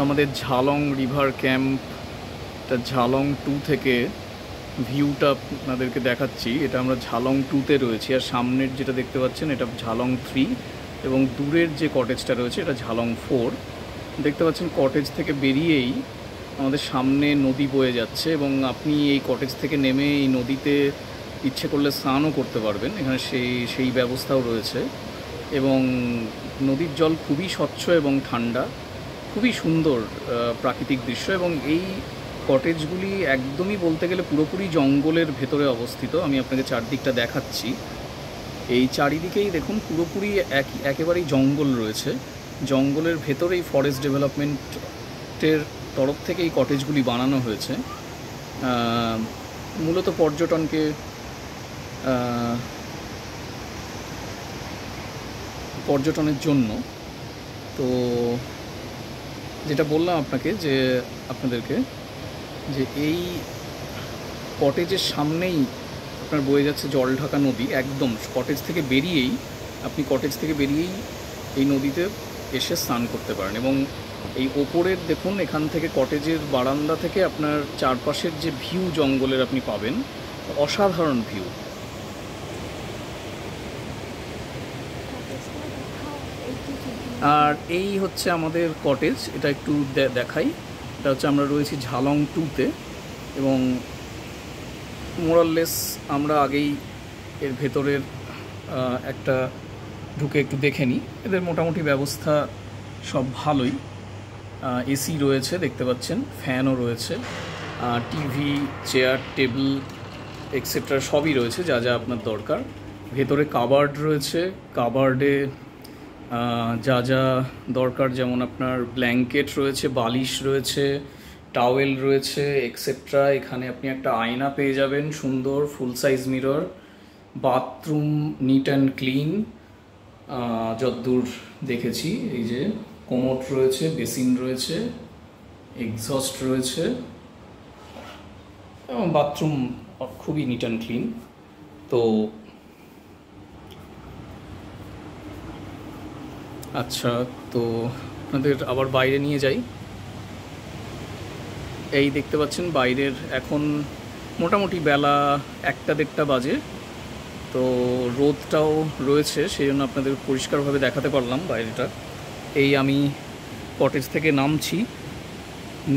আমাদের Jhalong river camp, এটা ঝালং 2 থেকে ভিউটা আপনাদেরকে দেখাচ্ছি। এটা আমরা ঝালং 2-তে রয়েছি, আর সামনের যেটা দেখতে পাচ্ছেন এটা ঝালং 3, এবং দূরের যে কটেজটা রয়েছে এটা ঝালং 4। দেখতে পাচ্ছেন কটেজ থেকে বেরিয়েই আমাদের সামনে নদী বয়ে যাচ্ছে, এবং আপনি এই কটেজ থেকে নেমে এই নদীতে ইচ্ছে করলে স্নানও করতে পারবেন। এখানে সেই ব্যবস্থাও রয়েছে, এবং নদীর জল খুবই স্বচ্ছ এবং ঠান্ডা, খুবই সুন্দর প্রাকৃতিক দৃশ্য। এবং এই কটেজগুলি একদমই বলতে গেলে পুরোপুরি জঙ্গলের ভেতরে অবস্থিত। আমি আপনাকে চারদিকটা দেখাচ্ছি। এই চারিদিকেই দেখুন পুরোপুরি একেবারেই জঙ্গল রয়েছে। জঙ্গলের ভেতরেই ফরেস্ট ডেভেলপমেন্টের তরফ থেকে এই কটেজগুলি বানানো হয়েছে মূলত পর্যটনের জন্য। তো যেটা বললাম আপনাদেরকে যে এই কটেজের সামনেই আপনার বয়ে যাচ্ছে জল ঢাকা নদী। একদম কটেজ থেকে বেরিয়েই এই নদীতে এসে স্নান করতে পারেন। এবং এই ওপরের দেখুন, এখান থেকে কটেজের বারান্দা থেকে আপনার চারপাশের যে ভিউ জঙ্গলের আপনি পাবেন, অসাধারণ ভিউ। আর এই হচ্ছে আমাদের কটেজ, এটা একটু দেখাই। এটা হচ্ছে আমরা রয়েছি ঝালং 2-তে, এবং মোরাললেস আমরা আগেই এর ভেতরের একটা ঢুকে একটু দেখে নিই। এদের মোটামুটি ব্যবস্থা সব ভালোই। এসি রয়েছে দেখতে পাচ্ছেন, ফ্যানও রয়েছে, টিভি, চেয়ার, টেবিল এক্সেট্রা সবই রয়েছে যা যা আপনার দরকার। ভেতরে কাবার্ড রয়েছে, কাবার্ডে যা যা দরকার, যেমন আপনার ব্ল্যাঙ্কেট রয়েছে, বালিশ রয়েছে, টাওয়েল রয়েছে এক্সেট্রা। এখানে আপনি একটা আয়না পেয়ে যাবেন, সুন্দর ফুল size mirror, bathroom neat and clean যতদূর দেখেছি। এই যে কোমোড রয়েছে, বেসিন রয়েছে, এক্সস্ট রয়েছে, এবং বাথরুম খুবই নিট অ্যান্ড ক্লিন। তো আচ্ছা, তো আপনাদের আবার বাইরে নিয়ে যাই। এই দেখতে পাচ্ছেন বাইরের এখন মোটামুটি বেলা 1টা-1.5টা বাজে। তো রোদটাও রয়েছে, সেই জন্য আপনাদের পরিষ্কারভাবে দেখাতে পারলাম বাইরেটা। এই আমি কটেজ থেকে নামছি,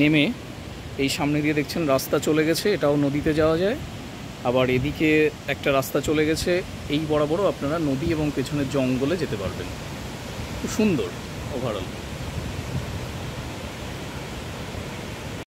নেমে এই সামনে দিয়ে দেখছেন রাস্তা চলে গেছে, এটাও নদীতে যাওয়া যায়। আবার এদিকে একটা রাস্তা চলে গেছে, এই বরাবরও আপনারা নদী এবং পেছনের জঙ্গলে যেতে পারবেন। খুব সুন্দর ওভারঅল।